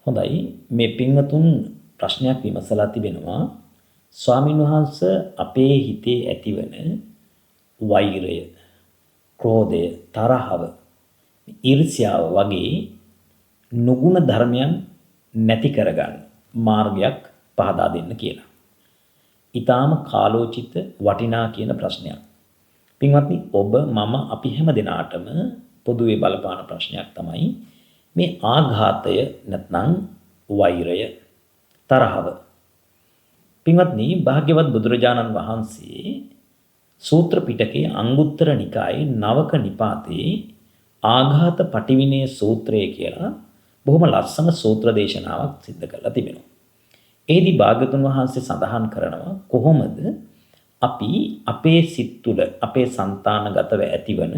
හොඳයි මේ පින්වතුන් ප්‍රශ්නයක් විමසලා තිබෙනවා ස්වාමින් වහන්සේ අපේ හිතේ ඇතිවන වෛරය, ක්‍රෝධය, තරහව, ඊර්ෂ්‍යාව වගේ නුගුණ ධර්මයන් නැති කරගන්න මාර්ගයක් පහදා දෙන්න කියලා. ඊටාම කාලෝචිත වටිනා කියන ප්‍රශ්නයක්. පින්වත්නි ඔබ මම අපි හැම දිනාටම පොදුවේ බලපාන ප්‍රශ්නයක් තමයි මේ ආඝාතය නැත්නම් වෛරය, තරහව. පින්වත්නි භාග්‍යවත් බුදුරජාණන් වහන්සේ සූත්‍ර පිටකයේ අංගුත්තර නිකායේ නවක නිපාතේ ආඝාත පටිවිණය සූත්‍රය කියලා බොහොම ලස්සන සූත්‍ර දේශනාවක් සිද්ධ කරලා තිබෙනවා. එෙහිදී භාග්‍යතුන් වහන්සේ සඳහන් කරනවා කොහොමද අපි අපේ සිත් තුළ අපේ సంతానගතව ඇතිවන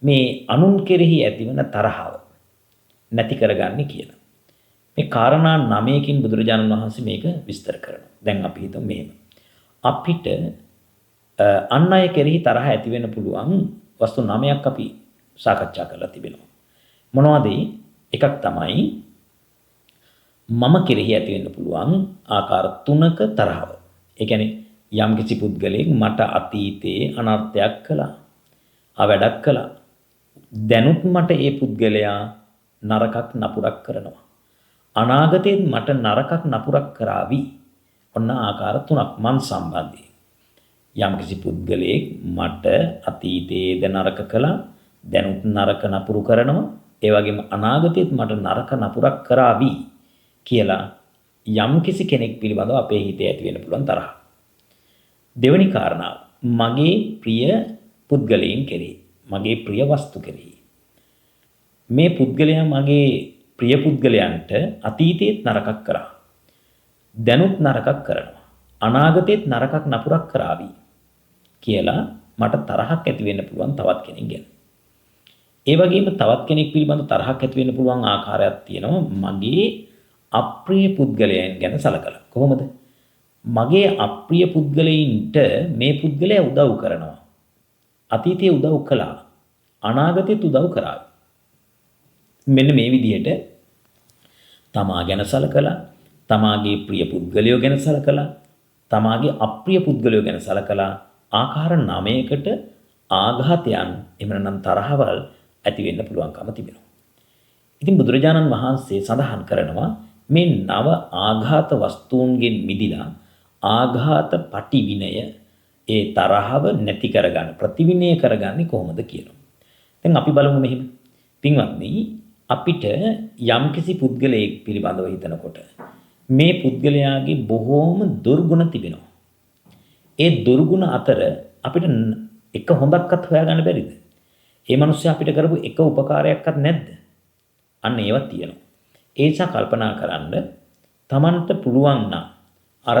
මේ අනුන් කෙරෙහි ඇතිවන තරහව නැති කරගන්නේ කියලා. මේ කාරණා 9කින් බුදුරජාණන් වහන්සේ මේක විස්තර කරනවා. දැන් අපි හිතමු මෙහෙම. අපිට අන් අය කෙරෙහි තරහ ඇති වෙන්න පුළුවන් වස්තු 9ක් අපි සාකච්ඡා කරලා තිබෙනවා. මොනවද? එකක් තමයි මම කෙරෙහි ඇති වෙන්න පුළුවන් ආකාර 3ක තරහව. ඒ කියන්නේ යම් කිසි පුද්ගලයෙක් මට අතීතයේ අනර්ථයක් කළා. අවැඩක් කළා. දැනුත් මට ඒ පුද්ගලයා නරකක් නපුරක් කරනවා. අනාගතයේ මට නරකක් නපුරක් කරાવી. ඔන්න ආකාර 3ක් මන් සම්බන්ධයි. යම් කිසි පුද්ගලයෙක් මට අතීතයේද නරක කළා, දැනුත් නරක නපුරු කරනවා. ඒ වගේම අනාගතයේත් මට නරක නපුරක් කරાવી කියලා යම් කිසි කෙනෙක් පිළිබඳව අපේ හිතේ ඇති වෙන්න පුළුවන් තරහ. දෙවෙනි කාරණාව මගේ ප්‍රිය පුද්ගලයන් කෙරෙහි, මගේ ප්‍රිය වස්තු කෙරෙහි. මේ පුද්ගලයා මගේ ප්‍රිය පුද්ගලයන්ට අතීතයේත් නරකක් කරා. දැනුත් නරකක් කරනවා. අනාගතයේත් නරකක් නපුරක් කරાવી කියලා මට තරහක් ඇති වෙන්න පුළුවන් තවත් කෙනෙක් ගැන. ඒ වගේම තවත් කෙනෙක් පිළිබඳ තරහක් ඇති වෙන්න පුළුවන් ආකාරයක් තියෙනවා මගේ අප්‍රිය පුද්ගලයන් ගැන සලකලා. කොහොමද? මගේ අප්‍රිය පුද්ගලයින්ට මේ පුද්ගලයා උදව් කරනවා. අතීතයේ උදව් කළා. අනාගතයේත් උදව් කරා. මෙන්න මේ විදිහට තමා ගැන සලකලා, තමාගේ ප්‍රිය පුද්ගලයෝ ගැන සලකලා, තමාගේ අප්‍රිය පුද්ගලයෝ ගැන සලකලා ආකාර 9කට ආඝාතයන් එමනම් තරහවල් ඇති වෙන්න පුළුවන්කම තිබෙනවා. ඉතින් බුදුරජාණන් වහන්සේ සඳහන් කරනවා මේ 9 ආඝාත වස්තුන්ගෙන් මිදිලා ආඝාත පටිවිණය ඒ තරහව නැති කරගන්න ප්‍රතිවිණය කරගන්නේ කොහොමද කියලා. දැන් අපි බලමු මෙහෙම. පින්වත්නි අපිට යම්කිසි පුද්ගලයෙක් පිළිබඳව හිතනකොට මේ පුද්ගලයාගේ බොහෝම දුර්ගුණ තිබෙනවා. ඒ දුර්ගුණ අතර අපිට එක හොඳක්වත් හොයාගන්න බැරිද? ඒ මිනිස්සයා අපිට කරපු එක උපකාරයක්වත් නැද්ද? අන්න ඒවා තියෙනවා. ඒ නිසා කල්පනා කරන්න තමන්ට පුළුවන් නම් අර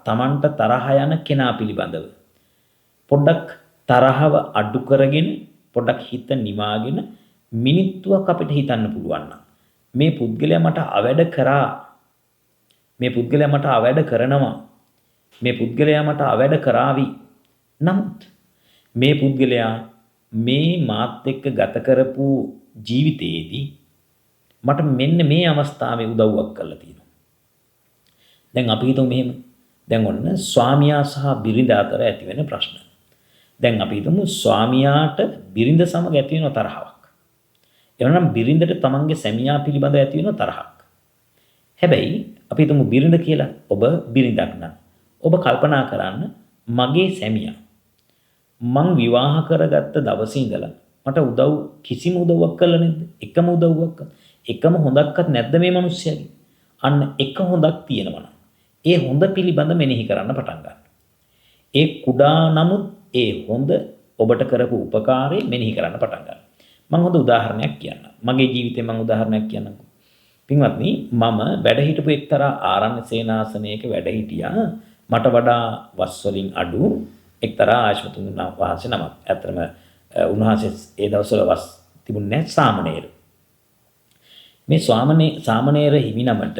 තමන්ට තරහ යන කෙනා පිළිබඳව පොඩ්ඩක් තරහව අඩු කරගෙන පොඩ්ඩක් හිත නිවාගෙන මිනිත්තුවක් අපිට හිතන්න පුළුවන් නම් මේ පුද්ගලයා මට අවැඩ කරා, මේ පුද්ගලයා මට අවැඩ කරනවා, මේ පුද්ගලයා මට අවැඩ කරાવી. නමුත් මේ පුද්ගලයා මේ මාත් එක්ක ගත කරපු ජීවිතයේදී මට මෙන්න මේ අවස්ථාවේ උදව්වක් කරලා තියෙනවා. දැන් අපි හිතමු මෙහෙම. දැන් ඔන්න ස්වාමියා සහ බිරිඳ අතර ඇති වෙන ප්‍රශ්න. දැන් අපි හිතමු ස්වාමියාට බිරිඳ සමග ඇති වෙන තරහවක්. එවනම් බිරිඳට තමන්ගේ සැමියා පිළිබඳව ඇති වෙන තරහක්. හැබැයි අපි හිතමු බිරිඳ කියලා ඔබ බිරිඳක් නම් ඔබ කල්පනා කරන්න මගේ සැමියා මං විවාහ කරගත්ත දවසේ ඉඳලා මට කිසිම උදව්වක් කළා නැද්ද? එකම උදව්වක්. එකම හොඳක්වත් නැද්ද මේ මිනිස්සයාගේ? අන්න එක හොඳක් තියෙනවා නම් ඒ හොඳ පිළිබඳ මෙනෙහි කරන්න පටන් ගන්න. ඒ කුඩා නමුත් ඒ හොඳ ඔබට කරපු උපකාරය මෙනෙහි කරන්න පටන් ගන්න. මම හොඳ උදාහරණයක් කියන්නම්. මගේ ජීවිතේ මම උදාහරණයක් කියන්නම්කෝ. පින්වත්නි මම වැඩ හිටපු එක්තරා ආරණ්‍ය සේනාසනයක වැඩ හිටියා. මට වඩා වස් වලින් අඩු එක්තරා ආශ්‍රතුන් වහන්සේ නමක්. ඇත්තටම උන්වහන්සේ ඒ දවස්වල වස් තිබුණේ නැහැ, සාමණේර. මේ සාමණේර හිමිනමට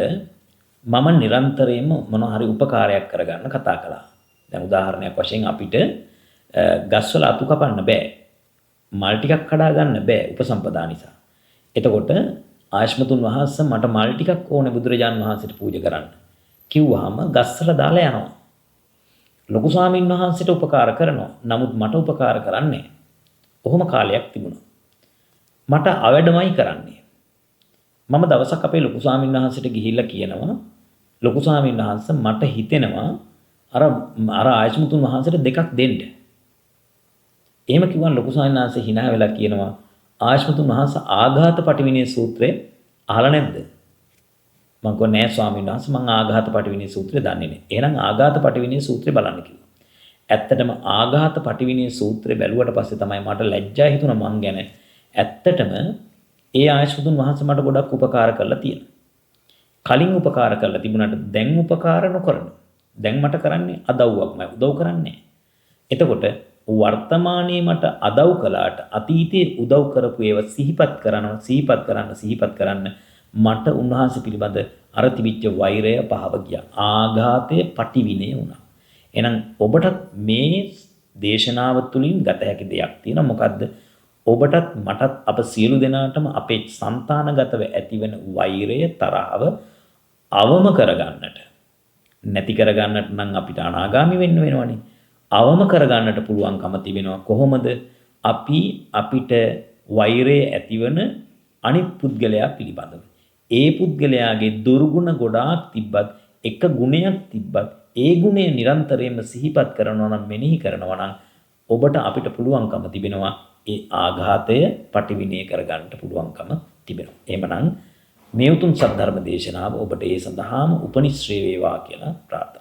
මම නිරන්තරයෙන්ම මොන හරි උපකාරයක් කරගන්න කතා කළා. දැන් උදාහරණයක් වශයෙන් අපිට ගස්වල අතු කපන්න බෑ. මල් ටිකක් කඩා ගන්න බෑ උපසම්පදා නිසා. එතකොට ආයෂ්මතුන් වහන්සේ මට මල් ටිකක් ඕනේ බුදුරජාන් වහන්සේට පූජා කරන්න. කිව්වහම ගස්සල දාලා යනවා. ලොකු ස්වාමීන් වහන්සේට උපකාර කරනවා. නමුත් මට උපකාර කරන්නේ ඔහොම කාලයක් තිබුණා. මට අවඩමයි කරන්නේ. මම දවසක් අපේ ලොකු ස්වාමීන් වහන්සේට ගිහිල්ලා කියනවා ලොකු ස්වාමීන් වහන්සේ මට හිතෙනවා අර ආයෂ්මතුන් වහන්සේට දෙකක් දෙන්න. එහෙම කිව්වන් ලොකු ස්වාමීන් වහන්සේ hina වෙලා කියනවා ආයෂ්මතුන් වහන්සේ ආඝාත පටිවිණේ සූත්‍රය අහලා නැද්ද? මම කිව්වා නෑ ස්වාමීන් වහන්සේ මම ආඝාත පටිවිණේ සූත්‍රය දන්නේ නෑ. එහෙනම් ආඝාත පටිවිණේ සූත්‍රය බලන්න කිව්වා. ඇත්තටම ආඝාත පටිවිණේ සූත්‍රය බැලුවට පස්සේ තමයි මට ලැජ්ජා හිතුණා මං ගැන. ඇත්තටම ඒ ආයෂ්මතුන් වහන්සේ මට ගොඩක් උපකාර කරලා තියෙනවා. කලින් උපකාර කරලා තිබුණාට දැන් උපකාර නොකරන. දැන් මට කරන්නේ අදව්වක්මයි උදව් කරන්නේ. එතකොට වර්තමානයේ මට අදව් කළාට අතීතයේ උදව් කරපු ඒවා සිහිපත් කරන්න මට උන්වහන්සේ පිළිබඳ අර තිබිච්ච වෛරය පහව ගියා. ආඝාතයේ පටිවිණේ වුණා. එහෙනම් ඔබටත් මේ දේශනාව තුළින් ගත හැකි දෙයක් තියෙනවා. මොකද්ද? ඔබටත් මටත් අප සියලු දෙනාටම අපේ సంతానගතව ඇතිවෙන වෛරය තරහව අවම කරගන්නට නැති කරගන්නට නම් අපිට අනාගාමි වෙන්න වෙනවනේ. අවම කරගන්නට පුළුවන්කම තිබෙනවා. කොහොමද? අපිට වෛරය ඇතිවන අනිත් පුද්ගලයා පිළිබඳව. ඒ පුද්ගලයාගේ දුර්ගුණ ගොඩාක් තිබ්බත් එක ගුණයක් තිබ්බත් ඒ ගුණය නිරන්තරයෙන්ම සිහිපත් කරනවා නම් මෙනෙහි කරනවා නම් ඔබට අපිට පුළුවන්කම තිබෙනවා ඒ ආඝාතය පටිවිණය කරගන්නට පුළුවන්කම තිබෙනවා. එහෙමනම් මේ උතුම් සද්ධර්ම දේශනාව ඔබට ඒ සඳහාම උපනිශ්‍රේ වේවා කියලා ප්‍රාර්ථනා